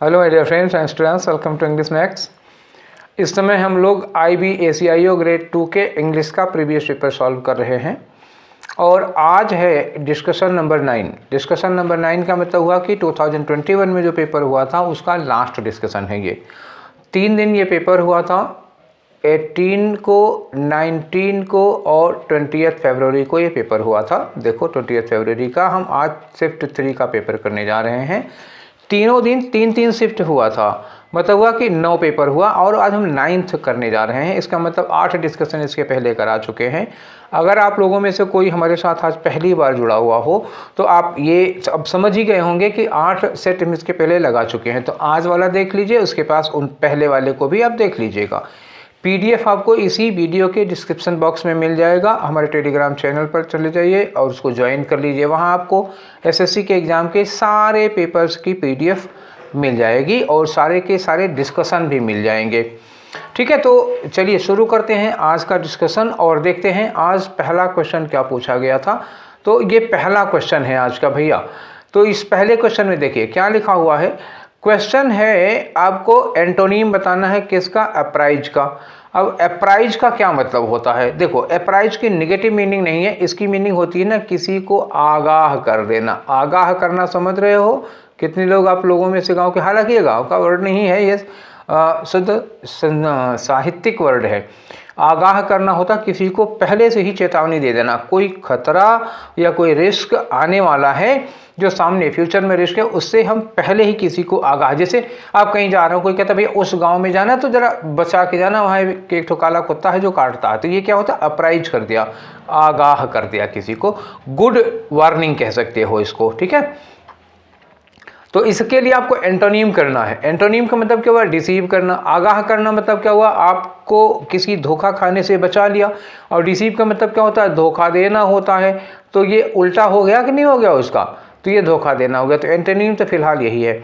Hello my dear friends and students, welcome to English Max. इस समय हम लोग IB/ACIO ग्रेड 2 के इंग्लिश का प्रीवियस पेपर सॉल्व कर रहे हैं और आज है डिस्कशन नंबर 9। डिस्कशन नंबर 9 का मतलब हुआ कि 2021 में जो पेपर हुआ था उसका लास्ट डिस्कशन है। ये 3 दिन ये पेपर हुआ था, 18 को, 19 को और 20 फरवरी को ये पेपर हुआ था। देखो 20 फरवरी का हम आज शिफ्ट 3 का पेपर करने जा रहे हैं। तीनों दिन 3-3 शिफ्ट हुआ था, मतलब हुआ कि 9 पेपर हुआ और आज हम 9th करने जा रहे हैं। इसका मतलब 8 डिस्कशन इसके पहले करा चुके हैं। अगर आप लोगों में से कोई हमारे साथ आज पहली बार जुड़ा हुआ हो तो आप ये अब समझ ही गए होंगे कि 8 सेट हम इसके पहले लगा चुके हैं। तो आज वाला देख लीजिए, उसके पास उन पहले वाले को भी आप देख लीजिएगा। PDF आपको इसी वीडियो के डिस्क्रिप्शन बॉक्स में मिल जाएगा। हमारे टेलीग्राम चैनल पर चले जाइए और उसको ज्वाइन कर लीजिए। वहाँ आपको SSC के एग्ज़ाम के सारे पेपर्स की PDF मिल जाएगी और सारे के सारे डिस्कशन भी मिल जाएंगे। ठीक है, तो चलिए शुरू करते हैं आज का डिस्कशन और देखते हैं आज पहला क्वेश्चन क्या पूछा गया था। तो ये पहला क्वेश्चन है आज का भैया। तो इस पहले क्वेश्चन में देखिए क्या लिखा हुआ है। क्वेश्चन है, आपको एंटोनीम बताना है किसका? अप्राइज का। अब अप्राइज का क्या मतलब होता है? देखो, अप्राइज की नेगेटिव मीनिंग नहीं है, इसकी मीनिंग होती है ना किसी को आगाह कर देना। आगाह करना समझ रहे हो? कितने लोग आप लोगों में से गाँव के, हालांकि ये गाँव का वर्ड नहीं है, ये शुद्ध साहित्यिक वर्ड है। आगाह करना होता किसी को पहले से ही चेतावनी दे देना, कोई खतरा या कोई रिस्क आने वाला है जो सामने फ्यूचर में रिस्क है, उससे हम पहले ही किसी को आगाह। जैसे आप कहीं जा रहे हो, कोई कहता है भैया उस गांव में जाना तो जरा बचा के जाना, वहाँ एक ठो काला कुत्ता है जो काटता है। तो ये क्या होता है? अप्राइज कर दिया, आगाह कर दिया किसी को। गुड वार्निंग कह सकते हो इसको। ठीक है, तो इसके लिए आपको एंटोनीम करना है। एंटोनीम का मतलब क्या हुआ? डिसीव करना। आगाह करना मतलब क्या हुआ? आपको किसी धोखा खाने से बचा लिया। और डिसीव का मतलब क्या होता है? धोखा देना होता है। तो ये उल्टा हो गया कि नहीं हो गया उसका? तो ये धोखा देना हो गया। तो एंटोनीम तो फिलहाल यही है।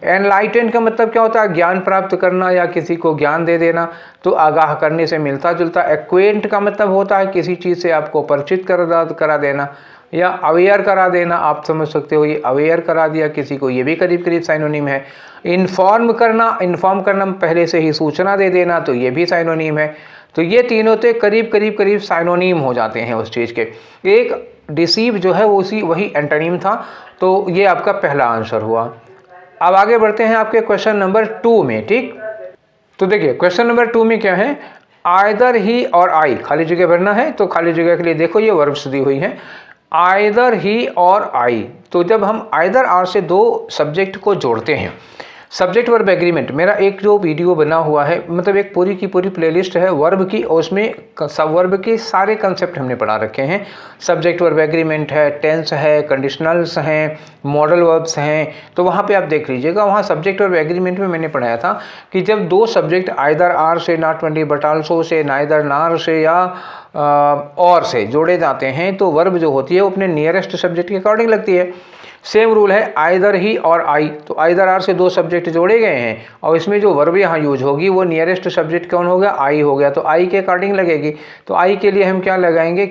एनलाइटेंड का मतलब क्या होता है? ज्ञान प्राप्त करना या किसी को ज्ञान दे देना। तो आगाह करने से मिलता जुलता। एक्वेंट का मतलब होता है किसी चीज़ से आपको परिचित करा देना या अवेयर करा देना, आप समझ सकते हो। ये अवेयर करा दिया किसी को, ये भी करीब करीब साइनोनिम है। इन्फॉर्म करना पहले से ही सूचना दे देना, तो ये भी साइनोनिम है। तो ये तीनों तो करीब करीब साइनोनिम हो जाते हैं उस चीज़ के। एक डिसीव जो है वो वही एंटोनिम था। तो ये आपका पहला आंसर हुआ। अब आगे बढ़ते हैं आपके क्वेश्चन नंबर 2 में। ठीक, तो देखिए क्वेश्चन नंबर 2 में क्या है? आइदर ही और आई, खाली जगह भरना है। तो खाली जगह के लिए देखो ये वर्ब्स दी हुई है, आइदर ही और आई। तो जब हम आइदर आर से 2 सब्जेक्ट को जोड़ते हैं, सब्जेक्ट वर्ब एग्रीमेंट, मेरा एक जो वीडियो बना हुआ है, मतलब एक पूरी की पूरी प्लेलिस्ट है वर्ब की, और उसमें सब वर्ब के सारे कंसेप्ट हमने पढ़ा रखे हैं। सब्जेक्ट वर्ब एग्रीमेंट है, टेंस है, कंडीशनल्स हैं, मॉडल वर्ब्स हैं। तो वहाँ पे आप देख लीजिएगा, वहाँ सब्जेक्ट वर्ब एग्रीमेंट में मैंने पढ़ाया था कि जब 2 सब्जेक्ट आइदर आर से, not 20 but also say, neither नार से या और से जोड़े जाते हैं तो वर्ब जो होती है वो अपने नियरेस्ट सब्जेक्ट के अकॉर्डिंग लगती है। सेम रूल है आइदर ही और आई। तो आइदर आर से 2 सब्जेक्ट जोड़े गए हैं और इसमें जो वर्ब यहाँ यूज होगी वो नियरेस्ट सब्जेक्ट कौन हो गया? आई हो गया। तो आई के अकॉर्डिंग लगेगी। तो आई के लिए हम क्या लगाएंगे?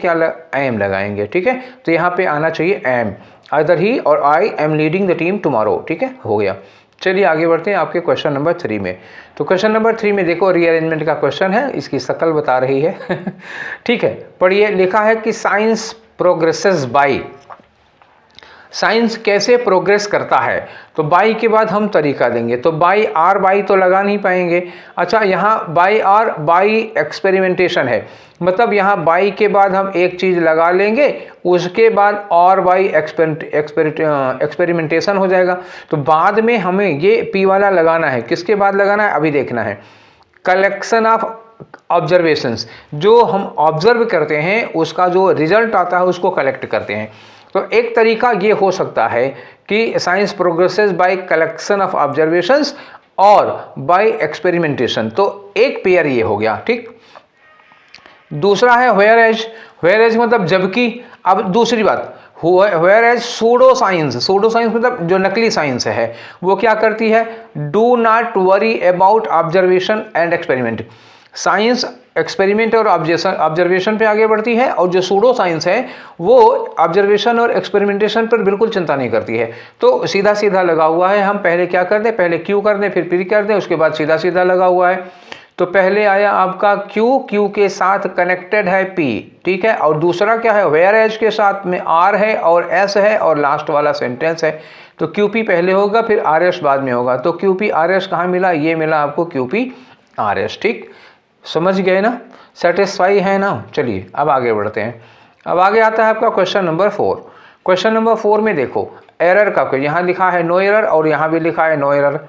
एम लगाएंगे। ठीक है, तो यहाँ पे आना चाहिए एम। आइदर ही और I am leading the team tomorrow. ठीक है, हो गया। चलिए आगे बढ़ते हैं आपके क्वेश्चन नंबर 3 में। तो क्वेश्चन नंबर 3 में देखो रीअरेंजमेंट का क्वेश्चन है, इसकी शक्ल बता रही है। ठीक है, पढ़िए। लिखा है कि साइंस प्रोग्रेसेस बाई। साइंस कैसे प्रोग्रेस करता है? तो बाई के बाद हम तरीका देंगे। तो बाई आर, बाई तो लगा नहीं पाएंगे। अच्छा, यहाँ बाई आर, बाई एक्सपेरिमेंटेशन है, मतलब यहाँ बाई के बाद हम एक चीज़ लगा लेंगे, उसके बाद और बाई एक्सपेरिमेंटेशन हो जाएगा। तो बाद में हमें ये पी वाला लगाना है। किसके बाद लगाना है अभी देखना है। कलेक्शन ऑफ ऑब्जर्वेशंस, जो हम ऑब्जर्व करते हैं उसका जो रिजल्ट आता है उसको कलेक्ट करते हैं। तो एक तरीका ये हो सकता है कि science progresses by collection of observations और बाय एक्सपेरिमेंटेशन। तो एक पेयर ये हो गया। ठीक, दूसरा है व्हेयर एज। व्हेयर एज मतलब जबकि। अब दूसरी बात, whereas pseudo science. Pseudo science मतलब जो नकली साइंस है वो क्या करती है? Do not worry about observation and experiment. Science experiment और ऑब्जर्वेशन पे आगे बढ़ती है, और जो सूडो साइंस है वो ऑब्जर्वेशन और एक्सपेरिमेंटेशन पर बिल्कुल चिंता नहीं करती है। तो सीधा सीधा लगा हुआ है, हम पहले क्या कर दें, पहले क्यू कर दें, फिर पी कर दें, उसके बाद सीधा सीधा लगा हुआ है। तो पहले आया आपका क्यू, क्यू के साथ कनेक्टेड है पी, ठीक है, और दूसरा क्या है, वेयर एज के साथ में आर है और एस है, और लास्ट वाला सेंटेंस है। तो क्यू पी पहले होगा, फिर आर एस बाद में होगा। तो क्यू पी आर एस कहाँ मिला, ये मिला आपको क्यू पी आर एस। ठीक, समझ गए ना, सेटिस्फाई है ना। चलिए अब आगे बढ़ते हैं। अब आगे आता है आपका क्वेश्चन नंबर 4। क्वेश्चन नंबर 4 में देखो एरर का, यहाँ लिखा है नो एरर और यहाँ भी लिखा है नो एरर।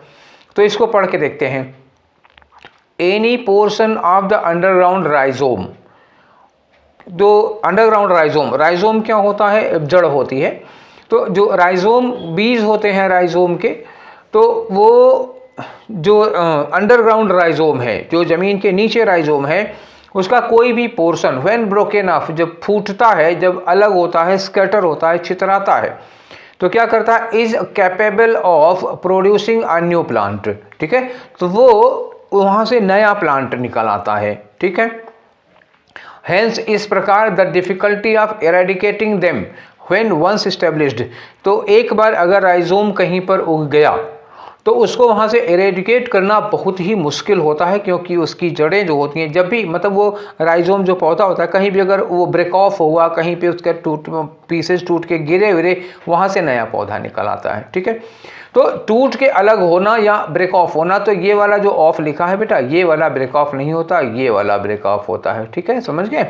तो इसको पढ़ के देखते हैं। Any portion of the underground rhizome, जो अंडरग्राउंड राइजोम, राइजोम क्या होता है, जड़ होती है। तो जो राइजोम बीज होते हैं राइजोम के, तो वो जो अंडरग्राउंड राइजोम है, जो जमीन के नीचे राइजोम है, उसका कोई भी पोर्शन व्हेन ब्रोकन ऑफ, जब फूटता है, जब अलग होता है, स्कैटर होता है, छितराता है, तो क्या करता है, is capable of producing a new plant. ठीक है, तो वो वहां से नया प्लांट निकल आता है। ठीक है, हेंस इस प्रकार the difficulty of eradicating them when once established. तो एक बार अगर राइजोम कहीं पर उग गया तो उसको वहाँ से एरेडिकेट करना बहुत ही मुश्किल होता है, क्योंकि उसकी जड़ें जो होती हैं, जब भी मतलब वो राइजोम जो पौधा होता है, कहीं भी अगर वो ब्रेक ऑफ हुआ, कहीं पे उसके पीसेस टूट के गिरे विरे, वहाँ से नया पौधा निकल आता है। ठीक है, तो टूट के अलग होना या ब्रेक ऑफ होना, तो ये वाला जो ऑफ लिखा है बेटा, ये वाला ब्रेक ऑफ नहीं होता, ये वाला ब्रेक ऑफ होता है। ठीक है, समझ गए।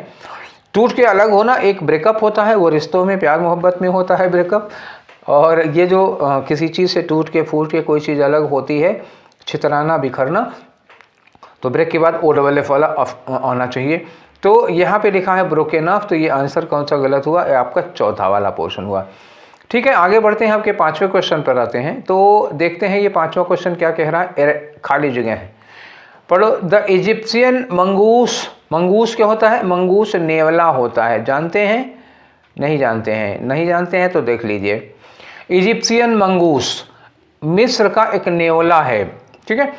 टूट के अलग होना एक ब्रेकअप होता है, वो रिश्तों में, प्यार मोहब्बत में होता है ब्रेकअप। और ये जो किसी चीज़ से टूट के फूट के कोई चीज़ अलग होती है, छितराना, बिखरना, तो ब्रेक के बाद ओ डबल एफ वाला आना चाहिए। तो यहाँ पे लिखा है ब्रोकन ऑफ, तो ये आंसर कौन सा गलत हुआ, आपका चौथा वाला पोर्शन हुआ। ठीक है, आगे बढ़ते हैं, आपके 5वें क्वेश्चन पर आते हैं। तो देखते हैं ये 5वां क्वेश्चन क्या कह रहा है, खाली जगह है, पढ़ो। द इजिप्शियन मंगूस, मंगूस क्या होता है, मंगूस नेवला होता है, जानते हैं, नहीं जानते हैं, नहीं जानते हैं तो देख लीजिए। इजिप्शियन मंगूस मिस्र का एक नेवला है। ठीक है,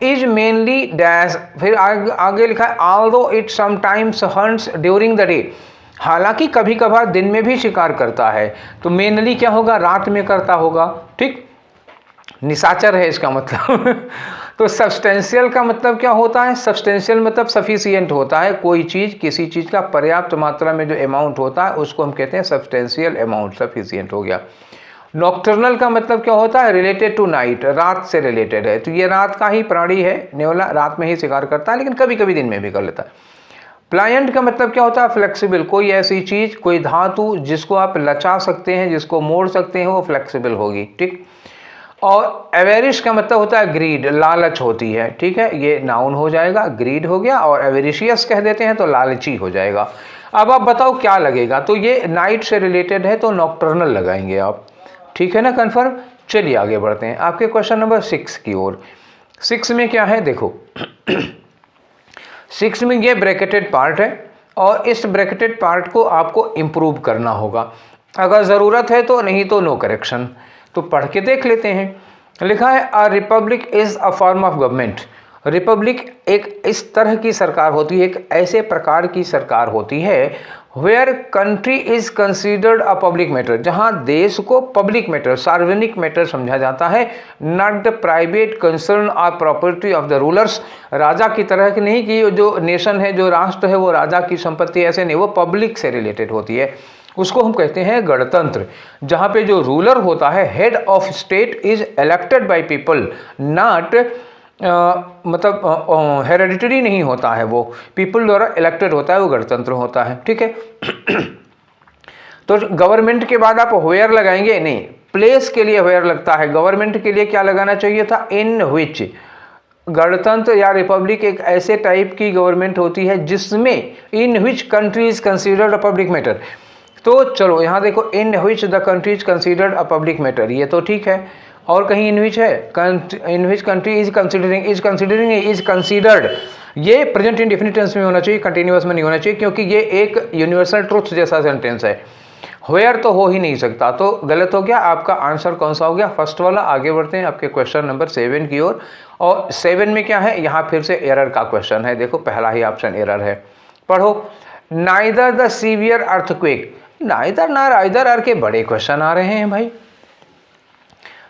इज मेनली डैश, फिर आगे लिखा है although it sometimes hunts during the day, हालांकि कभी कभार दिन में भी शिकार करता है। तो मेनली क्या होगा, रात में करता होगा। ठीक, निशाचर है इसका मतलब तो सब्सटेंशियल का मतलब क्या होता है, सब्सटेंशियल मतलब सफिशिएंट होता है, कोई चीज़, किसी चीज़ का पर्याप्त मात्रा में जो अमाउंट होता है उसको हम कहते हैं सब्सटेंशियल अमाउंट, सफिशिएंट हो गया। नॉक्टर्नल का मतलब क्या होता है, रिलेटेड टू नाइट, रात से रिलेटेड है। तो ये रात का ही प्राणी है, नेवला रात में ही शिकार करता है, लेकिन कभी कभी दिन में भी कर लेता है। प्लायंट का मतलब क्या होता है, फ्लेक्सिबल, कोई ऐसी चीज़, कोई धातु जिसको आप लचा सकते हैं, जिसको मोड़ सकते हैं, वो फ्लेक्सिबल होगी। ठीक, और एवेरिश का मतलब होता है ग्रीड, लालच होती है। ठीक है, ये नाउन हो जाएगा, ग्रीड हो गया, और एवेरिशियस कह देते हैं तो लालची हो जाएगा। अब आप बताओ क्या लगेगा, तो ये नाइट से रिलेटेड है तो नॉक्टर्नल लगाएंगे आप। ठीक है ना, कंफर्म। चलिए आगे बढ़ते हैं आपके क्वेश्चन नंबर 6 की ओर। 6 में क्या है देखो 6 में ये ब्रैकेटेड पार्ट है, और इस ब्रैकेटेड पार्ट को आपको इम्प्रूव करना होगा, अगर ज़रूरत है तो, नहीं तो नो करेक्शन। तो पढ़ के देख लेते हैं। लिखा है a republic is a form of government. Republic एक इस तरह की सरकार होती है, एक ऐसे प्रकार की सरकार होती है where country is considered a public matter, जहां देश को पब्लिक मैटर, सार्वजनिक मैटर समझा जाता है, नॉट द प्राइवेट कंसर्न और प्रॉपर्टी ऑफ द रूलर्स। राजा की तरह की नहीं कि जो नेशन है, जो राष्ट्र है, वो राजा की संपत्ति, ऐसे नहीं, वो पब्लिक से रिलेटेड होती है। उसको हम कहते हैं गणतंत्र, जहाँ पे जो रूलर होता है, head of state is elected by people, not मतलब हेरेडिटरी नहीं होता है, वो पीपल द्वारा इलेक्टेड होता है, वो गणतंत्र होता है। ठीक है तो गवर्नमेंट के बाद आप वेयर लगाएंगे, नहीं, प्लेस के लिए वेयर लगता है। गवर्नमेंट के लिए क्या लगाना चाहिए था, इन विच। गणतंत्र या रिपब्लिक एक ऐसे टाइप की गवर्नमेंट होती है जिसमें in which country is considered a public matter. तो चलो यहाँ देखो, in which the country is considered a public matter, ये तो ठीक है। और कहीं इन विच है, in which country is considering, is considering, is considered, ये प्रेजेंट इंडेफिनिट टेंस में होना चाहिए, कंटिन्यूअस में नहीं होना चाहिए, क्योंकि ये एक यूनिवर्सल ट्रुथ जैसा सेंटेंस है। वेयर तो हो ही नहीं सकता, तो गलत हो गया। आपका आंसर कौन सा हो गया? फर्स्ट वाला। आगे बढ़ते हैं आपके क्वेश्चन नंबर 7 की ओर। और 7 में क्या है? यहाँ फिर से एरर का क्वेश्चन है। देखो पहला ही ऑप्शन एरर है, पढ़ो। Neither the severe earthquake, neither ना आइदर आर के बड़े क्वेश्चन आ रहे हैं भाई।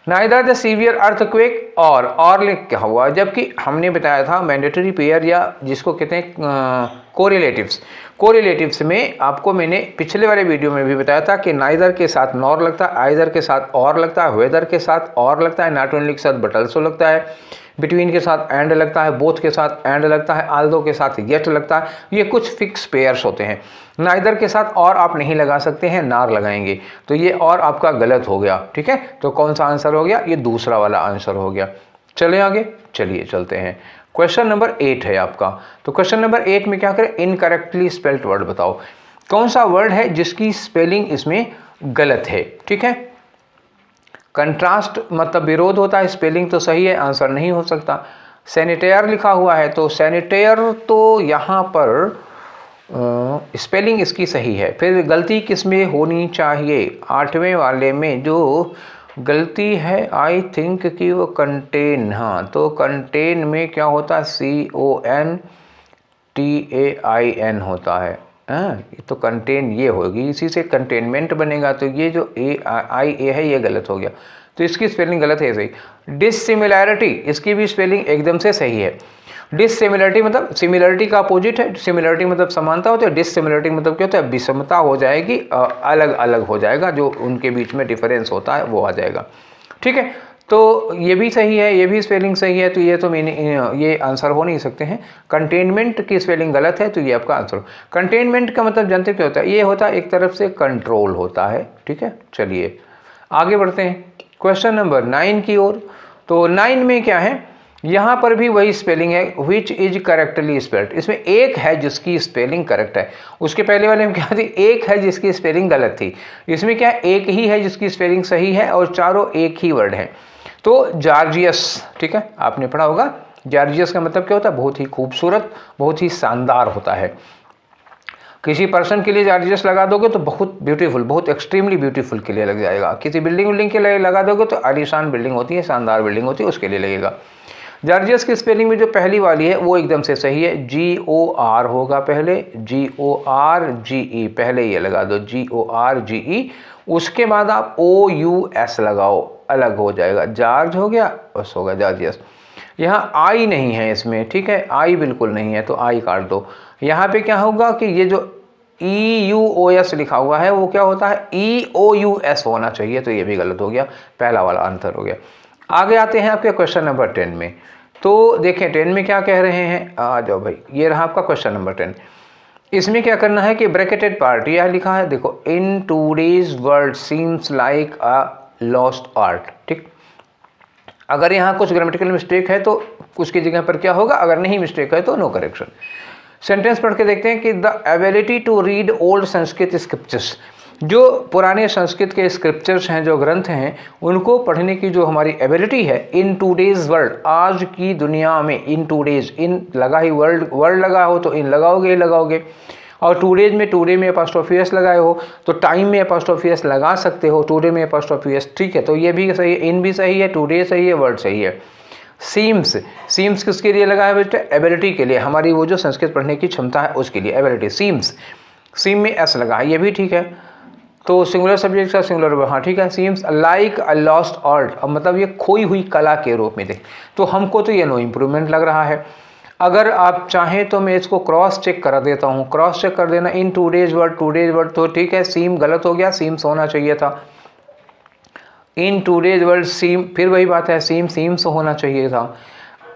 नाइदर द सीवियर अर्थक्वेक और लिख क्या हुआ, जबकि हमने बताया था मैंडेटरी पेयर या जिसको कहते हैं कोरिलेटिव्स। कोरिलेटिव्स में आपको मैंने पिछले वाले वीडियो में भी बताया था कि नाइदर के साथ नॉर लगता है, आइदर के साथ और लगता है, वेदर के साथ और लगता है, नॉट ओनली के साथ बट ऑल्सो लगता है, बिटवीन के साथ एंड लगता है, बोथ के साथ एंड लगता है, आल्दो के साथ येट लगता है। ये कुछ फिक्स पेयर्स होते हैं। नाइदर के साथ और आप नहीं लगा सकते हैं, नार लगाएंगे, तो ये और आपका गलत हो गया। ठीक है, तो कौन सा आंसर हो गया? ये दूसरा वाला आंसर हो गया। चले आगे, चलिए चलते हैं। क्वेश्चन नंबर 8 है आपका। तो क्वेश्चन नंबर 8 में क्या करें? इनकरेक्टली स्पेल्ड वर्ड बताओ। कौन सा वर्ड है जिसकी स्पेलिंग इसमें गलत है? ठीक है, कंट्रास्ट मतलब विरोध होता है, स्पेलिंग तो सही है, आंसर नहीं हो सकता। सैनिटेयर लिखा हुआ है, तो सैनिटेयर तो यहाँ पर स्पेलिंग इसकी सही है। फिर गलती किस में होनी चाहिए? 8वें वाले में जो गलती है आई थिंक कि वो कंटेन, हाँ, तो कंटेन में क्या होता है? CONTAIN होता है। तो कंटेन ये होगी, इसी से कंटेनमेंट बनेगा। तो ये जो IA है ये गलत हो गया, तो इसकी स्पेलिंग गलत है सही। डिससिमिलैरिटी, इसकी भी स्पेलिंग एकदम से सही है। डिससिमिलरिटी मतलब सिमिलरिटी का अपोजिट है। सिमिलरिटी मतलब समानता होती है, डिससिमिलरिटी मतलब क्या होता है? विषमता हो जाएगी, अलग अलग हो जाएगा, जो उनके बीच में डिफरेंस होता है वो आ जाएगा। ठीक है, तो ये भी सही है, ये भी स्पेलिंग सही है, तो ये तो ये आंसर हो नहीं सकते हैं। कंटेनमेंट की स्पेलिंग गलत है, तो ये आपका आंसर। कंटेनमेंट का मतलब जानते क्या होता है? ये होता है एक तरफ से कंट्रोल होता है। ठीक है, चलिए आगे बढ़ते हैं क्वेश्चन नंबर 9 की ओर। तो 9 में क्या है? यहाँ पर भी वही स्पेलिंग है, विच इज करेक्टली स्पेल्ड। इसमें एक है जिसकी स्पेलिंग करेक्ट है, उसके पहले वाले में क्या थी? एक है जिसकी स्पेलिंग गलत थी। इसमें क्या है? एक ही है जिसकी स्पेलिंग सही है और चारों एक ही वर्ड है। तो जॉर्जियस, ठीक है, आपने पढ़ा होगा। जॉर्जियस का मतलब क्या होता है? बहुत ही खूबसूरत, बहुत ही शानदार होता है। किसी पर्सन के लिए जॉर्जियस लगा दोगे तो बहुत ब्यूटीफुल, बहुत एक्सट्रीमली ब्यूटीफुल के लिए लग जाएगा। किसी बिल्डिंग के लिए लगा दोगे तो आलीशान बिल्डिंग होती है, शानदार बिल्डिंग होती है, उसके लिए लगेगा। जॉर्जियस की स्पेलिंग में जो पहली वाली है वो एकदम से सही है। GOR होगा पहले, GORGE पहले ये लगा दो, GORGE। उसके बाद आप OUS लगाओ, अलग हो जाएगा। जॉर्ज हो गया, बस होगा जॉर्जियस। यहाँ आई नहीं है इसमें, ठीक है, आई बिल्कुल नहीं है, तो आई काट दो। यहाँ पे क्या होगा कि ये जो EUOS लिखा हुआ है वो क्या होता है? EOUS होना चाहिए, तो ये भी गलत हो गया, पहला वाला आंसर हो गया। आगे आते हैं आपके क्वेश्चन नंबर 10 में। तो देखें 10 में क्या कह रहे हैं, आ जाओ भाई, ये रहा आपका क्वेश्चन नंबर 10। इसमें क्या करना है कि ब्रैकेटेड पार्ट यह लिखा है, देखो, in today's world seems like a lost art. ठीक, अगर यहाँ कुछ ग्रामेटिकल मिस्टेक है तो उसकी जगह पर क्या होगा? अगर नहीं मिस्टेक है तो नो करेक्शन। सेंटेंस पढ़ के देखते हैं कि the ability to read old Sanskrit scriptures, जो पुराने संस्कृत के स्क्रिप्चर्स हैं, जो ग्रंथ हैं, उनको पढ़ने की जो हमारी एबिलिटी है, इन टूडेज वर्ल्ड, आज की दुनिया में, इन टूडेज, इन लगा ही वर्ल्ड लगा हो तो इन लगाओगे ही लगाओगे, और टूडेज में, टूडे में एपॉस्ट्रोफी एस लगाए हो तो टाइम में एपॉस्ट्रोफी एस लगा सकते हो, टूडे में एपॉस्ट्रोफी एस। ठीक है, तो ये भी सही है, इन भी सही है, टूडे सही है, वर्ल्ड सही है। सीम्स, सीम्स किसके लिए लगा है बेटा? एबिलिटी के लिए, हमारी वो जो संस्कृत पढ़ने की क्षमता है उसके लिए एबिलिटी। सीम्स, सीम में एस लगा है, ये भी ठीक है। तो सिंगुलर सब्जेक्ट का सिंगुलर, हाँ ठीक है। Seems like a lost art, अब मतलब ये खोई हुई कला के रूप में देख, तो हमको तो ये नो इम्प्रूवमेंट लग रहा है। अगर आप चाहें तो मैं इसको क्रॉस चेक करा देता हूँ, क्रॉस चेक कर देना। इन टूडेज वर्ड तो ठीक है, सीम गलत हो गया, सीम्स होना चाहिए था। इन टूडेज वर्ल्ड सीम, फिर वही बात है, सीम्स होना चाहिए था।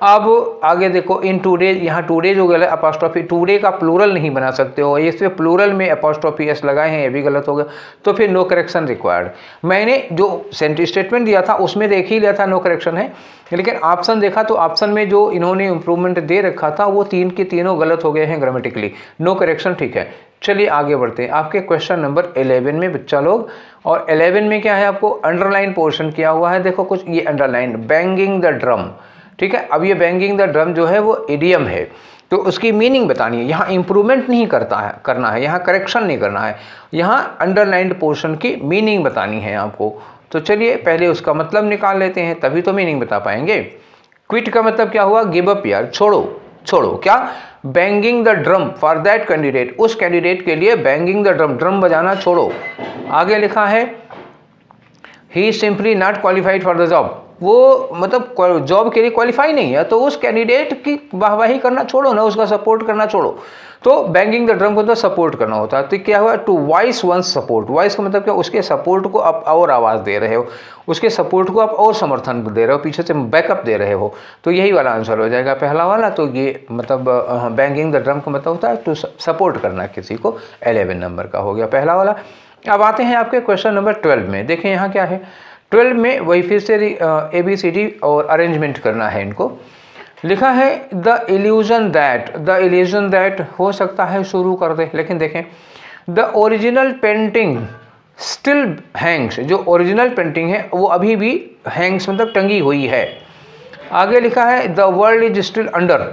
अब आगे देखो, इन टूडेज, यहाँ टूडेज हो गया अपोस्ट्रोफी, टूडे का प्लूरल नहीं बना सकते हो, इसमें प्लूरल में अपोस्ट्रोफी एस लगाए हैं, ये भी गलत हो गया, तो फिर नो करेक्शन रिक्वायर्ड। मैंने जो सेंटेंस स्टेटमेंट दिया था उसमें देख ही लिया था नो करेक्शन है, लेकिन ऑप्शन देखा तो ऑप्शन में जो इन्होंने इंप्रूवमेंट दे रखा था वो तीन के तीनों गलत हो गए हैं ग्रामेटिकली, नो करेक्शन। ठीक है, चलिए आगे बढ़ते हैं आपके क्वेश्चन नंबर 11 में बच्चा लोग। और 11 में क्या है, आपको अंडरलाइन पोर्शन किया हुआ है, देखो कुछ ये अंडरलाइन, बैंगिंग द ड्रम। ठीक है, अब ये बैंगिंग द ड्रम जो है वो इडियम है, तो उसकी मीनिंग बतानी है। यहाँ इम्प्रूवमेंट नहीं करना है, यहाँ करेक्शन नहीं करना है, यहाँ अंडरलाइंड पोर्शन की मीनिंग बतानी है आपको। तो चलिए पहले उसका मतलब निकाल लेते हैं, तभी तो मीनिंग बता पाएंगे। क्विट का मतलब क्या हुआ? गिव अप यार, छोड़ो। क्या? Banging the drum for that candidate, उस कैंडिडेट के लिए बैंगिंग द ड्रम बजाना छोड़ो। आगे लिखा है he simply not qualified for the job, वो मतलब जॉब के लिए क्वालिफाई नहीं है, तो उस कैंडिडेट की वाहवाही करना छोड़ो ना, उसका सपोर्ट करना छोड़ो। तो बैंगिंग द ड्रम को तो सपोर्ट करना होता है। तो क्या हुआ? To voice one's support, voice का मतलब क्या? उसके सपोर्ट को आप और आवाज़ दे रहे हो, उसके सपोर्ट को आप और समर्थन दे रहे हो, पीछे से बैकअप दे रहे हो। तो यही वाला आंसर हो जाएगा पहला वाला। तो ये मतलब बैंगिंग द ड्रम का मतलब होता है टू सपोर्ट करना किसी को। 11 नंबर का हो गया पहला वाला। अब आते हैं आपके क्वेश्चन नंबर 12 में। देखें यहाँ क्या है। 12 में वही फिर से ABCD और अरेंजमेंट करना है इनको। लिखा है द इल्यूजन दैट हो सकता है शुरू कर दे, लेकिन देखें the original painting still Hanks, जो ओरिजिनल पेंटिंग है वो अभी भी हैंग्स मतलब टंगी हुई है। आगे लिखा है the world is still under,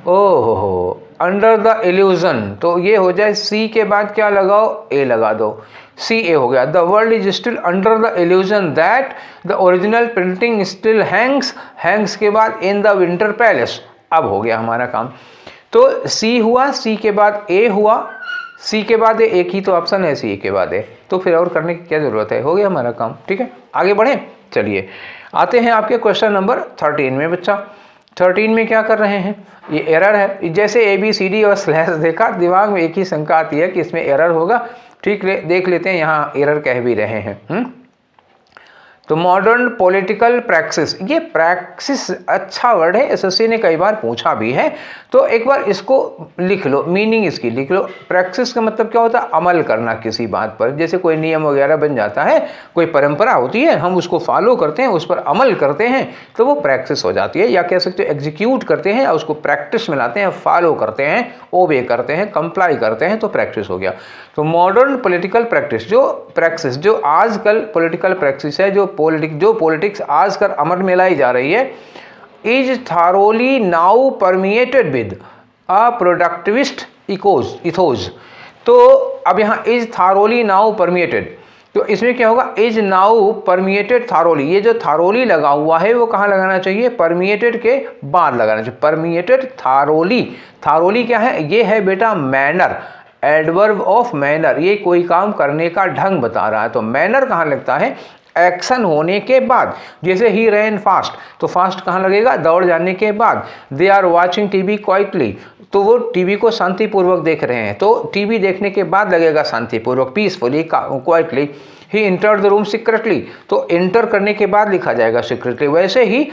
ओहो अंडर द इल्यूजन, तो ये हो जाए C के बाद क्या लगाओ? A लगा दो, CA हो गया। The world is still under the illusion that the original painting still Hanks के बाद इन द विंटर पैलेस। अब हो गया हमारा काम। तो C हुआ, C के बाद A हुआ, C के बाद एक ही तो ऑप्शन है, C के बाद A, तो फिर और करने की क्या जरूरत है? हो गया हमारा काम। ठीक है, आगे बढ़े। चलिए आते हैं आपके क्वेश्चन नंबर 13 में। बच्चा 13 में क्या कर रहे हैं? ये एरर है। जैसे ABCD और स्लैश देखा, दिमाग में एक ही शंका आती है कि इसमें एरर होगा। ठीक देख लेते हैं, यहाँ एरर कह भी रहे हैं। तो मॉडर्न पॉलिटिकल प्रैक्टिस, ये प्रैक्टिस अच्छा वर्ड है, SSC ने कई बार पूछा भी है, तो एक बार इसको लिख लो, मीनिंग इसकी लिख लो। प्रैक्टिस का मतलब क्या होता है? अमल करना किसी बात पर। जैसे कोई नियम वगैरह बन जाता है, कोई परंपरा होती है, हम उसको फॉलो करते हैं, उस पर अमल करते हैं, तो वो प्रैक्टिस हो जाती है। या कह सकते हो एग्जीक्यूट करते हैं, उसको प्रैक्टिस में लाते हैं, फॉलो करते हैं, ओबे करते हैं, कंप्लाई करते हैं, तो प्रैक्टिस हो गया। तो मॉडर्न पॉलिटिकल प्रैक्टिस, जो आजकल पॉलिटिकल प्रैक्टिस है, जो पॉलिटिक्स आजकल अमल में लाई जा रही है, is thoroughly now permeated with a productivist ethos. तो अब यहाँ इज थारोली नाउ परमिएटेड, तो इसमें क्या होगा? इज नाउ परमिएटेड थारोली, ये जो थारोली लगा हुआ है वो कहाँ लगाना चाहिए? परमिएटेड के बाद लगाना चाहिए। परमिएटेड थारोली क्या है? ये है बेटा मैनर, एडवर्ब ऑफ मैनर, ये कोई काम करने का ढंग बता रहा है। तो मैनर कहाँ लगता है? एक्शन होने के बाद। जैसे ही रैन फास्ट, तो फास्ट कहाँ लगेगा? दौड़ जाने के बाद। They are watching TV quietly, तो वो टीवी को शांतिपूर्वक देख रहे हैं, तो टीवी देखने के बाद लगेगा शांतिपूर्वक, peacefully, quietly. He entered the room secretly, तो इंटर करने के बाद लिखा जाएगा सीक्रेटली। वैसे ही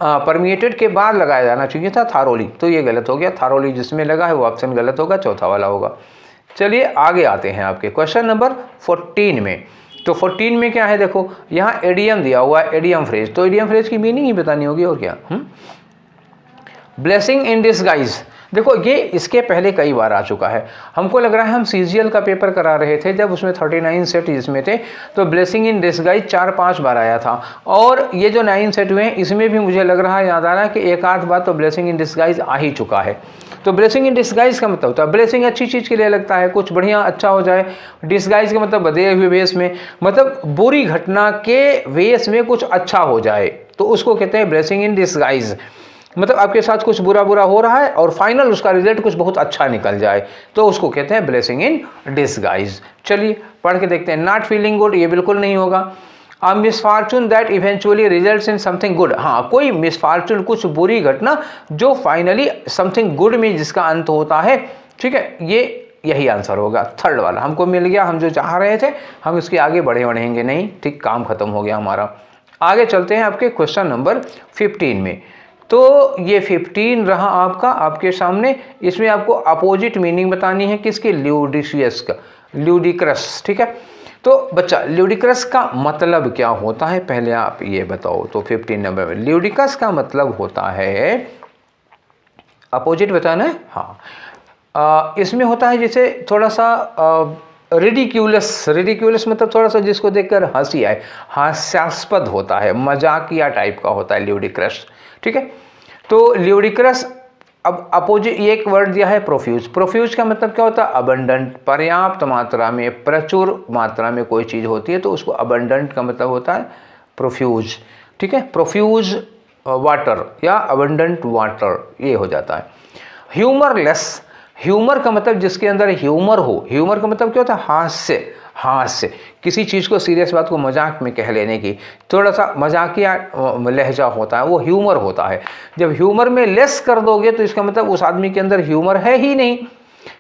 परमिएटेड के बाद लगाया जाना चाहिए था थारोली, तो ये गलत हो गया। थारोली जिसमें लगा है वो ऑप्शन गलत होगा, चौथा वाला होगा। चलिए आगे आते हैं आपके क्वेश्चन नंबर 14 में। तो 14 में क्या है? देखो यहाँ एडियम दिया हुआ है, एडियम फ्रेज, तो एडियम फ्रेज की मीनिंग ही बतानी होगी और क्या। ब्लेसिंग इन डिसगाइज, देखो ये इसके पहले कई बार आ चुका है। हमको लग रहा है हम CGL का पेपर करा रहे थे जब उसमें 39 सेट इसमें थे, तो ब्लेसिंग इन डिसगाइज 4-5 बार आया था। और ये जो 9 सेट हुए हैं इसमें भी मुझे लग रहा है, याद आ रहा है कि एक आध बार तो ब्लेसिंग इन डिसगाइज आ ही चुका है। तो ब्लेसिंग इन डिसगाइज का मतलब होता है ब्लेसिंग अच्छी चीज़ के लिए लगता है, कुछ बढ़िया अच्छा हो जाए। डिसगाइज का मतलब बदले हुए वेश में, मतलब बुरी घटना के वेश में कुछ अच्छा हो जाए, तो उसको कहते हैं ब्लेसिंग इन डिसगाइज। मतलब आपके साथ कुछ बुरा हो रहा है और फाइनल उसका रिजल्ट कुछ बहुत अच्छा निकल जाए, तो उसको कहते हैं ब्लेसिंग इन डिसगाइज। चलिए पढ़ के देखते हैं। नॉट फीलिंग गुड, ये बिल्कुल नहीं होगा। A misfortune that eventually results in something good, हाँ कोई मिसफॉर्चून, कुछ बुरी घटना जो फाइनली समथिंग गुड में जिसका अंत होता है। ठीक है, ये यही आंसर होगा, थर्ड वाला हमको मिल गया। हम जो चाह रहे थे हम इसके आगे बढ़ेंगे नहीं। ठीक, काम खत्म हो गया हमारा। आगे चलते हैं आपके क्वेश्चन नंबर 15 में। तो ये 15 रहा आपका आपके सामने। इसमें आपको अपोजिट मीनिंग बतानी है किसकी? ल्यूडिशियस का, ल्यूडिक्रस। ठीक है, तो बच्चा ल्यूडिक्रस का मतलब क्या होता है पहले आप ये बताओ। तो 15 नंबर में ल्यूडिक्रस का मतलब होता है, अपोजिट बताना है। हाँ, इसमें होता है जैसे थोड़ा सा रिडिक्यूलस मतलब थोड़ा सा जिसको देखकर हंसी आए, हास्यास्पद होता है, मजाकिया टाइप का होता है ल्यूडिक्रस। ठीक है, तो ल्यूडिक्रस अब अपोजिट ये एक वर्ड दिया है प्रोफ्यूज। प्रोफ्यूज का मतलब क्या होता है? अबंडेंट, पर्याप्त मात्रा में, प्रचुर मात्रा में कोई चीज़ होती है तो उसको अबंडेंट का मतलब होता है प्रोफ्यूज। ठीक है, प्रोफ्यूज वाटर या अबंडेंट वाटर ये हो जाता है। ह्यूमरलेस, ह्यूमर का मतलब जिसके अंदर ह्यूमर हो। ह्यूमर का मतलब क्या होता है? हास्य, हास्य, किसी चीज़ को, सीरियस बात को मजाक में कह लेने की थोड़ा सा मजाकिया लहजा होता है, वो ह्यूमर होता है। जब ह्यूमर में लेस कर दोगे तो इसका मतलब उस आदमी के अंदर ह्यूमर है ही नहीं।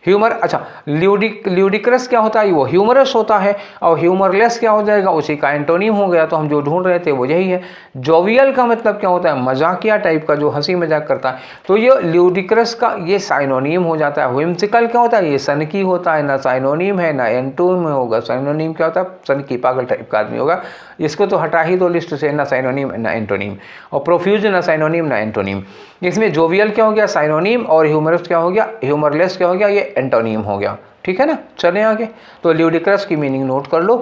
ह्यूमर, अच्छा ल्यूडिक्रस क्या होता है? वो ह्यूमरस होता है। और ह्यूमरलेस क्या हो जाएगा? उसी का एंटोनिम हो गया। तो हम जो ढूंढ रहे थे वो यही है। जोवियल का मतलब क्या होता है? मजाकिया टाइप का, जो हंसी मजाक करता है। तो ये ल्यूडिक्रस का ये साइनोनिम हो जाता है। व्हिम्सिकल क्या होता है? ये सनकी होता है, ना साइनोनिम है ना एंटोनिम होगा। साइनोनिम क्या होता है? सनकी, पागल टाइप का आदमी होगा। इसको तो हटा ही दो लिस्ट से, ना साइनोनिम ना एंटोनिम। और प्रोफ्यूज ना साइनोनिम ना एंटोनिम। इसमें जोवियल क्या हो गया? साइनोनिम। और ह्यूमरस क्या हो गया? ह्यूमरलेस क्या हो गया? ये एंटोनिम हो गया। ठीक है ना, चलें आगे। तो ल्यूडिक्रस की मीनिंग नोट कर लो,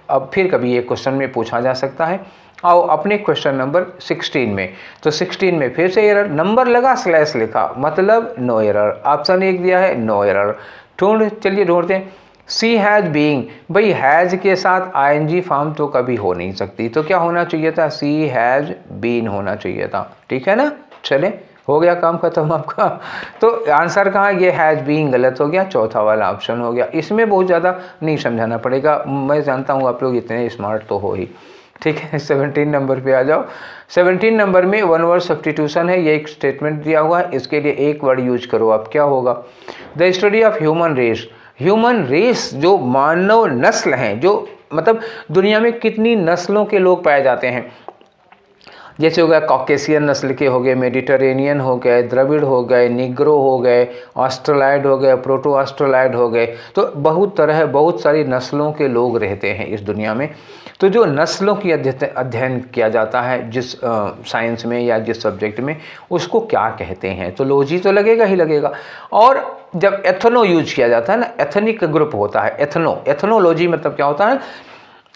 अब फिर कभी ये क्वेश्चन में पूछा जा सकता है। आओ अपने क्वेश्चन नंबर 16 में। तो 16 में फिर से एरर, नंबर लगा स्लैश लिखा, मतलब नो एरर। ऑप्शन 1 दिया है नो एरर। चलिए ढूंढते हैं। सी हैज़ बीइंग, भाई हैज़ के साथ आईएनजी फॉर्म तो कभी हो नहीं सकती, तो क्या होना चाहिए था? सी हैज़ बीन होना चाहिए था। ठीक है ना, चले, हो गया काम खत्म आपका। तो आंसर कहाँ? ये हैज़ बीइंग गलत हो गया, चौथा वाला ऑप्शन हो गया। इसमें बहुत ज़्यादा नहीं समझाना पड़ेगा, मैं जानता हूँ आप लोग इतने स्मार्ट तो हो ही। ठीक है, 17 नंबर पे आ जाओ। 17 नंबर में वन वर्ड सब्स्टिट्यूशन है। ये एक स्टेटमेंट दिया हुआ है, इसके लिए एक वर्ड यूज करो आप। क्या होगा? The study of human race. Human race जो मानव नस्ल हैं, जो मतलब दुनिया में कितनी नस्लों के लोग पाए जाते हैं, जैसे हो गया कॉकेशियन नस्ल के हो गए, मेडिटरेनियन हो गए, द्रविड़ हो गए, निग्रो हो गए, ऑस्ट्रेलाइड हो गए, प्रोटो ऑस्ट्रेलाइड हो गए। तो बहुत तरह, बहुत सारी नस्लों के लोग रहते हैं इस दुनिया में। तो जो नस्लों की अध्ययन किया जाता है जिस साइंस में या जिस सब्जेक्ट में, उसको क्या कहते हैं? तो लॉजी तो लगेगा ही लगेगा। और जब एथनो यूज किया जाता है ना, एथनिक ग्रुप होता है, एथनोलॉजी मतलब क्या होता है?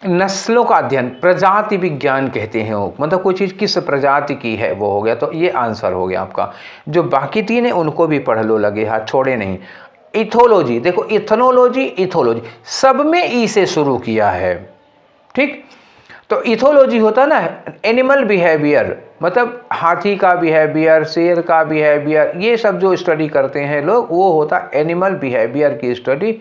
नस्लों का अध्ययन, प्रजाति विज्ञान कहते हैं वो, मतलब कोई चीज़ किस प्रजाति की है वो हो गया। तो ये आंसर हो गया आपका। जो बाकी 3 है उनको भी पढ़ लो, लगे हाथ छोड़े नहीं। इथोलॉजी, देखो इथनोलॉजी, इथोलॉजी सब में ई से शुरू किया है। ठीक, तो इथोलॉजी होता है ना एनिमल बिहेवियर, मतलब हाथी का बिहेवियर, शेर का बिहेवियर, ये सब जो स्टडी करते हैं लोग, वो होता है एनिमल बिहेवियर की स्टडी,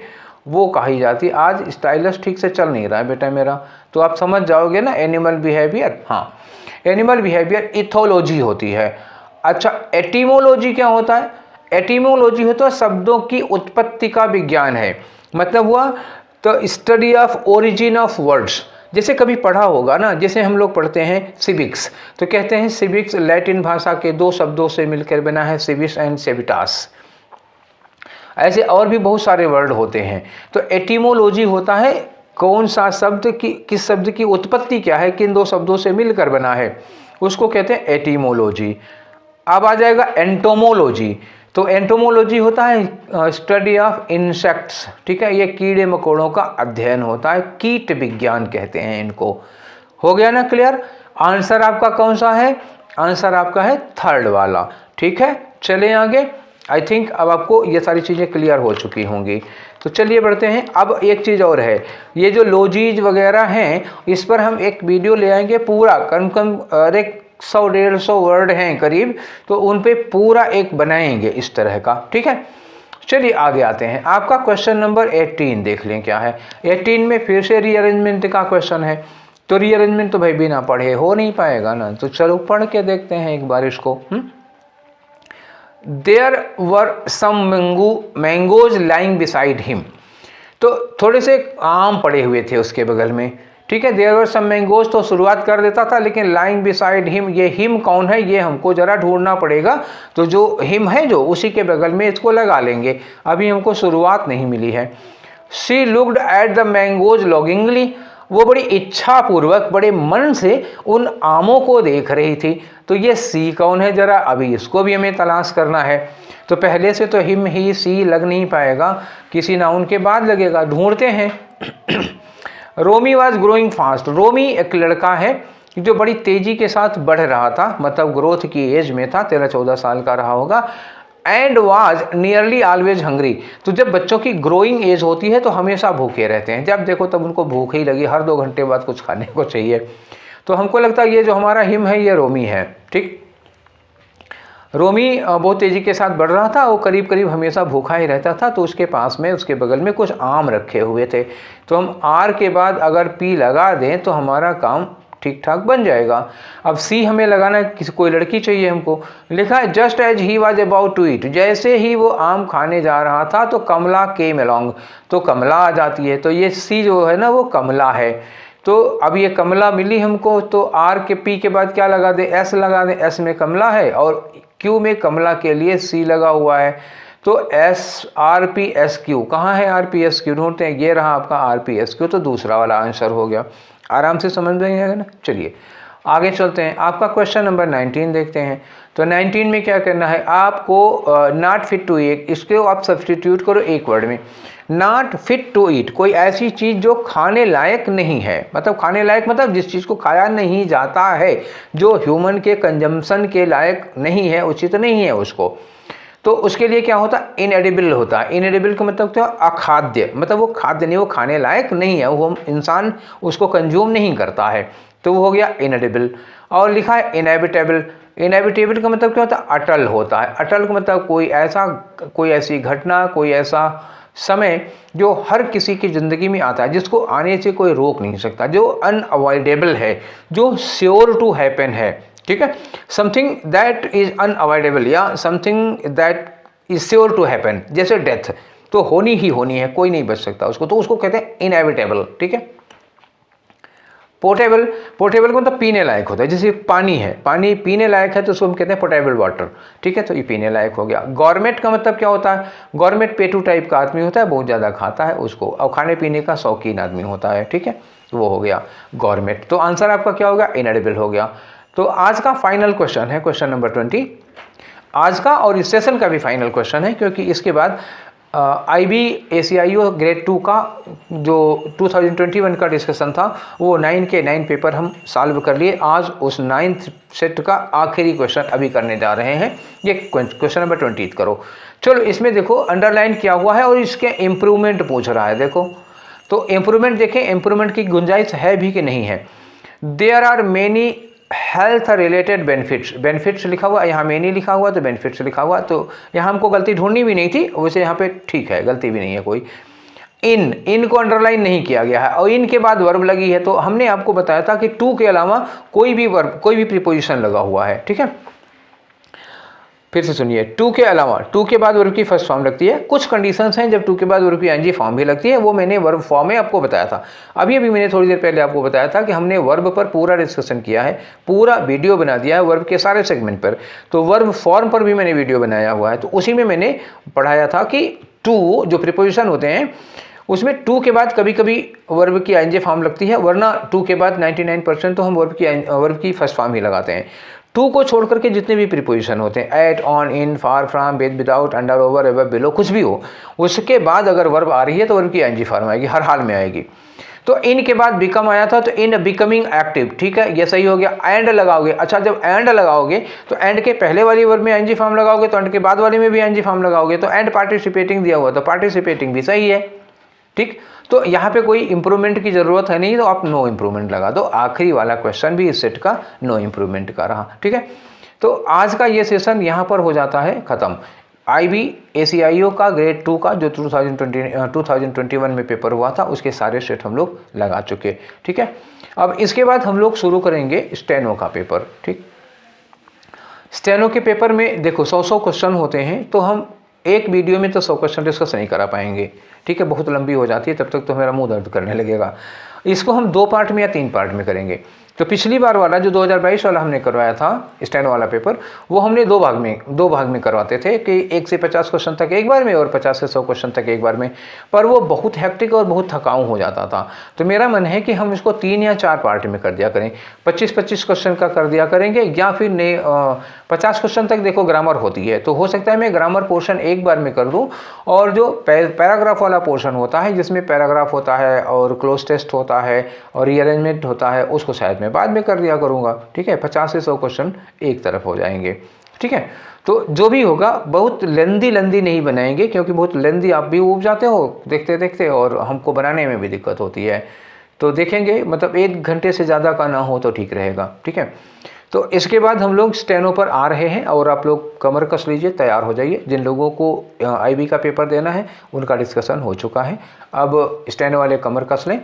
वो कही जाती है। आज स्टाइलस ठीक से चल नहीं रहा है बेटा मेरा, तो आप समझ जाओगे ना एनिमल बिहेवियर। हाँ, एनिमल बिहेवियर इथोलॉजी होती है। अच्छा, एटिमोलॉजी क्या होता है? एटिमोलॉजी होता है शब्दों की उत्पत्ति का विज्ञान है, मतलब हुआ तो study of origin of words. जैसे कभी पढ़ा होगा ना, जैसे हम लोग पढ़ते हैं सिविक्स, तो कहते हैं सिविक्स लैटिन भाषा के 2 शब्दों से मिलकर बना है, सिविस एंड सेविटास। ऐसे और भी बहुत सारे वर्ड होते हैं। तो एटिमोलॉजी होता है कौन सा शब्द की, किस शब्द की उत्पत्ति क्या है, किन 2 शब्दों से मिलकर बना है, उसको कहते हैं एटिमोलॉजी। अब आ जाएगा एंटोमोलॉजी। तो एंटोमोलॉजी होता है स्टडी ऑफ इंसेक्ट्स। ठीक है, ये कीड़े मकोड़ों का अध्ययन होता है, कीट विज्ञान कहते हैं इनको। हो गया ना क्लियर? आंसर आपका कौन सा है? आंसर आपका है 3rd वाला। ठीक है, चलें आगे। आई थिंक अब आपको ये सारी चीज़ें क्लियर हो चुकी होंगी। तो चलिए बढ़ते हैं। अब एक चीज़ और है, ये जो लॉजीज वगैरह हैं, इस पर हम एक वीडियो ले आएंगे पूरा, कम 100-150 वर्ड हैं करीब, तो उन पे पूरा एक बनाएंगे इस तरह का। ठीक है, चलिए आगे आते हैं। आपका क्वेश्चन नंबर 18 देख लें क्या है। 18 में फिर से रीअरेंजमेंट का क्वेश्चन है। तो रीअरेंजमेंट तो भाई बिना पढ़े हो नहीं पाएगा ना, तो चलो पढ़ के देखते हैं एक बार इसको। There were some mangoes lying beside him। तो थोड़े से आम पड़े हुए थे उसके बगल में। ठीक है, देयर वर सम मैंगोज तो शुरुआत कर देता था, लेकिन लाइंग बिसाइड हिम, ये हिम कौन है ये हमको जरा ढूंढना पड़ेगा। तो जो हिम है जो उसी के बगल में इसको लगा लेंगे, अभी हमको शुरुआत नहीं मिली है। She looked at the mangoes longingly, वो बड़ी इच्छा पूर्वक, बड़े मन से उन आमों को देख रही थी। तो ये सी कौन है जरा, अभी इसको भी हमें तलाश करना है। तो पहले से तो हिम ही सी लग नहीं पाएगा, किसी नाउन के बाद लगेगा, ढूंढते हैं। रोमी वॉज ग्रोइंग फास्ट, रोमी एक लड़का है जो बड़ी तेजी के साथ बढ़ रहा था, मतलब ग्रोथ की एज में था, 13-14 साल का रहा होगा। And was nearly always hungry. तो जब बच्चों की ग्रोइंग एज होती है तो हमेशा भूखे रहते हैं, जब देखो तब उनको भूख ही लगी, हर 2 घंटे बाद कुछ खाने को चाहिए। तो हमको लगता है ये जो हमारा हिम है ये रोमी है। ठीक, रोमी बहुत तेज़ी के साथ बढ़ रहा था, वो करीब करीब हमेशा भूखा ही रहता था। तो उसके पास में, उसके बगल में कुछ आम रखे हुए थे। तो हम आर के बाद अगर पी लगा दें तो हमारा काम ठीक ठाक बन जाएगा। अब सी हमें लगाना है, किसी कोई लड़की चाहिए हमको। लिखा है just as he was about to eat, जैसे ही वो आम खाने जा रहा था तो कमला केम अलोंग, तो कमला आ जाती है। तो ये सी जो है ना वो कमला है। तो अब ये कमला मिली हमको, तो आर के पी के बाद क्या लगा दे, एस लगा दे। एस में कमला है और क्यू में कमला के लिए सी लगा हुआ है। तो S R P S Q, कहाँ है आर पी एस क्यू, ढूंढते हैं। ये रहा आपका आर पी एस क्यू, तो दूसरा वाला आंसर हो गया। आराम से समझ में आएगा ना। चलिए आगे चलते हैं, आपका क्वेश्चन नंबर 19 देखते हैं। तो 19 में क्या करना है आपको, नॉट फिट टू ईट, इसको आप सब्सटीट्यूट करो एक वर्ड में। नॉट फिट टू ईट, कोई ऐसी चीज़ जो खाने लायक नहीं है, मतलब खाने लायक मतलब जिस चीज़ को खाया नहीं जाता है, जो ह्यूमन के कंजम्पशन के लायक नहीं है, उचित नहीं है उसको। तो उसके लिए क्या होता है, इनएडिबल होता है। इनएडिबल का मतलब क्या, अखाद्य, मतलब वो खाद्य नहीं, वो खाने लायक नहीं है, वो इंसान उसको कंज्यूम नहीं करता है, तो वो हो गया इनएडिबल। और लिखा है इनएविटेबल। इनएविटेबल का मतलब क्या होता है, अटल होता है। अटल का मतलब कोई ऐसी घटना, कोई ऐसा समय जो हर किसी की ज़िंदगी में आता है, जिसको आने से कोई रोक नहीं सकता, जो अनअवॉइडेबल है, जो श्योर टू हैपन है। ठीक है, समथिंग दैट इज अनअवॉइडेबल या something that is sure to happen, जैसे डेथ तो होनी ही होनी है, कोई नहीं बच सकता उसको, तो उसको कहते हैं इनएविटेबल। ठीक है, पोर्टेबल, पोर्टेबल को मतलब पीने लायक होता है, जैसे पानी है, पानी पीने लायक है तो उसको हम कहते हैं पोर्टेबल वाटर। ठीक है, तो ये पीने लायक हो गया। गॉर्मेट का मतलब क्या होता है, गॉर्मेट पेटू टाइप का आदमी होता है, बहुत ज़्यादा खाता है उसको, और खाने पीने का शौकीन आदमी होता है। ठीक है, वो हो गया गॉर्मेट। तो आंसर आपका क्या होगा, इनएडिबल हो गया। तो आज का फाइनल क्वेश्चन है क्वेश्चन नंबर 20, आज का और इस सेशन का भी फाइनल क्वेश्चन है, क्योंकि इसके बाद IBACIO ग्रेड 2 का जो 2021 का डिस्कशन था वो 9 के 9 पेपर हम सॉल्व कर लिए। आज उस 9th सेट का आखिरी क्वेश्चन अभी करने जा रहे हैं, ये क्वेश्चन नंबर 20 करो। चलो इसमें देखो अंडरलाइन किया हुआ है और इसके इम्प्रूवमेंट पूछ रहा है। देखो तो इम्प्रूवमेंट देखें, इम्प्रूवमेंट की गुंजाइश है भी कि नहीं है। There are many health related benefits, benefits लिखा हुआ, यहाँ मेनी लिखा हुआ तो बेनिफिट्स लिखा हुआ, तो यहाँ हमको गलती ढूंढनी भी नहीं थी, वैसे यहाँ पे ठीक है, गलती भी नहीं है कोई। इन को अंडरलाइन नहीं किया गया है और इन के बाद वर्ब लगी है, तो हमने आपको बताया था कि टू के अलावा कोई भी वर्ब, कोई भी प्रीपोजिशन लगा हुआ है। ठीक है, फिर से सुनिए, टू के अलावा, टू के बाद वर्ब की फर्स्ट फॉर्म लगती है। कुछ कंडीशंस हैं जब टू के बाद वर्ब की आईएनजी फॉर्म भी लगती है, वो मैंने वर्ब फॉर्म में आपको बताया था। अभी मैंने थोड़ी देर पहले आपको बताया था कि हमने वर्ब पर पूरा डिस्कशन किया है, पूरा वीडियो बना दिया है वर्ब के सारे सेगमेंट पर। तो वर्ब फॉर्म पर भी मैंने वीडियो बनाया हुआ है, तो उसी में मैंने पढ़ाया था कि टू जो प्रीपोजिशन होते हैं उसमें टू के बाद कभी कभी वर्ब की आईएनजी फॉर्म लगती है, वरना टू के बाद 99% तो हम वर्ब की फर्स्ट फॉर्म ही लगाते हैं। टू को छोड़ करके जितने भी प्रीपोजिशन होते हैं, at, on, in, for from, with, without, under, over, above, below, कुछ भी हो, उसके बाद अगर वर्ब आ रही है तो वर्ब की आईएनजी फॉर्म आएगी, हर हाल में आएगी। तो इन के बाद बिकम आया था, तो इन बिकमिंग एक्टिव। ठीक है, ये सही हो गया। एंड लगाओगे, अच्छा जब एंड लगाओगे तो एंड के पहले वाली वर्ब में आईएनजी फॉर्म लगाओगे, तो एंड के बाद वाली में भी आईएनजी फॉर्म लगाओगे, तो एंड पार्टिसिपेटिंग दिया हुआ तो पार्टिसिपेटिंग भी सही है। ठीक, तो यहाँ पे कोई इंप्रूवमेंट की जरूरत है नहीं, तो आप नो इंप्रूवमेंट लगा दो। आखिरी वाला क्वेश्चन भी इस सेट का नो इंप्रूवमेंट का रहा। ठीक है, तो आज का ये सेशन यहाँ पर हो जाता है ख़त्म। IBACIO का ग्रेड 2 का जो 2021 में पेपर हुआ था उसके सारे सेट हम लोग लगा चुके। ठीक है, अब इसके बाद हम लोग शुरू करेंगे स्टेनो का पेपर। ठीक, स्टेनो के पेपर में देखो 100 क्वेश्चन होते हैं, तो हम एक वीडियो में तो 100 क्वेश्चन डिस्कस नहीं करा पाएंगे। ठीक है, बहुत लंबी हो जाती है, तब तक तो मेरा मुंह दर्द करने लगेगा। इसको हम 2 पार्ट में या 3 पार्ट में करेंगे। तो पिछली बार वाला जो 2022 वाला हमने करवाया था स्टेनो वाला पेपर, वो हमने 2 भाग में करवाते थे कि 1 से 50 क्वेश्चन तक एक बार में और 50 से 100 क्वेश्चन तक एक बार में, पर वो बहुत हेक्टिक और बहुत थकाऊ हो जाता था। तो मेरा मन है कि हम इसको 3 या 4 पार्ट में कर दिया करें, 25-25 क्वेश्चन का कर दिया करेंगे, या फिर 50 क्वेश्चन तक देखो ग्रामर होती है, तो हो सकता है मैं ग्रामर पोर्शन एक बार में कर दूँ, और जो पैराग्राफ वाला पोर्शन होता है जिसमें पैराग्राफ होता है और क्लोज टेस्ट होता है और रीअरेंजमेंट होता है, उसको शायद मैं बाद में कर दिया करूँगा। ठीक है, 50 से 100 क्वेश्चन एक तरफ हो जाएंगे। ठीक है। तो जो भी होगा बहुत लेंदी नहीं बनाएंगे, क्योंकि बहुत लेंदी आप भी उब जाते हो देखते देखते और हमको बनाने में भी दिक्कत होती है। तो देखेंगे मतलब 1 घंटे से ज़्यादा का ना हो तो ठीक रहेगा, ठीक है। तो इसके बाद हम लोग स्टेनो पर आ रहे हैं और आप लोग कमर कस लीजिए, तैयार हो जाइए। जिन लोगों को आईबी का पेपर देना है उनका डिस्कशन हो चुका है, अब स्टेनो वाले कमर कस लें।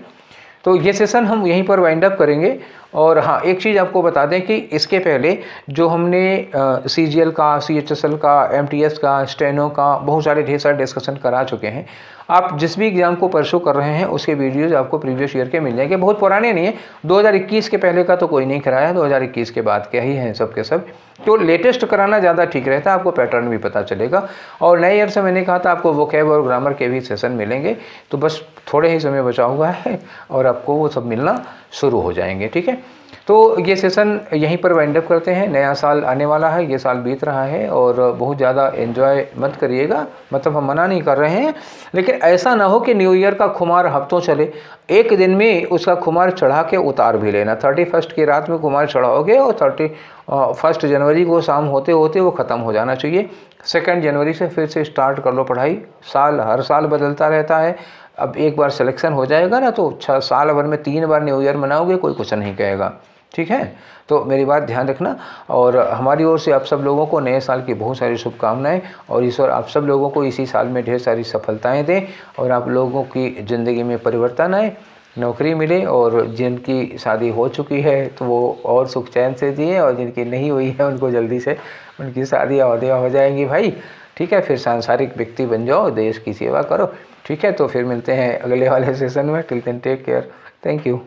तो ये सेशन हम यहीं पर वाइंड अप करेंगे। और हाँ, एक चीज़ आपको बता दें कि इसके पहले जो हमने सीजीएल का, सीएचएसएल का, एमटीएस का, स्टेनो का बहुत सारे ढेर सारे डिस्कशन करा चुके हैं। आप जिस भी एग्जाम को परसू कर रहे हैं उसके वीडियोज़ आपको प्रीवियस ईयर के मिल जाएंगे, बहुत पुराने नहीं है। 2021 के पहले का तो कोई नहीं कराया, 2021 के बाद के ही हैं सब के सब। तो लेटेस्ट कराना ज़्यादा ठीक रहता है, आपको पैटर्न भी पता चलेगा। और नए ईयर से मैंने कहा था आपको वोकैब और ग्रामर के भी सेशन मिलेंगे, तो बस थोड़े ही समय बचा हुआ है और आपको वो सब मिलना शुरू हो जाएंगे, ठीक है। तो ये सेशन यहीं पर वाइंड अप करते हैं। नया साल आने वाला है, ये साल बीत रहा है और बहुत ज़्यादा एंजॉय मत करिएगा, मतलब हम मना नहीं कर रहे हैं, लेकिन ऐसा ना हो कि न्यू ईयर का खुमार हफ्तों चले। एक दिन में उसका खुमार चढ़ा के उतार भी लेना। 31 की रात में खुमार चढ़ाओगे और 31 जनवरी को शाम होते होते वो ख़त्म हो जाना चाहिए। 2 जनवरी से फिर से स्टार्ट कर लो पढ़ाई। साल हर साल बदलता रहता है, अब एक बार सिलेक्शन हो जाएगा ना तो 6 साल भर में 3 बार न्यू ईयर मनाओगे, कोई कुछ नहीं कहेगा, ठीक है। तो मेरी बात ध्यान रखना। और हमारी ओर से आप सब लोगों को नए साल की बहुत सारी शुभकामनाएं, और ईश्वर आप सब लोगों को इसी साल में ढेर सारी सफलताएं दें और आप लोगों की ज़िंदगी में परिवर्तन आए, नौकरी मिले, और जिनकी शादी हो चुकी है तो वो और सुख चैन से जिए, और जिनकी नहीं हुई है उनको जल्दी से उनकी शादी अवधियाँ हो जाएंगी भाई, ठीक है। फिर सांसारिक व्यक्ति बन जाओ, देश की सेवा करो, ठीक है। तो फिर मिलते हैं अगले वाले सेशन में। Till then take care, thank you.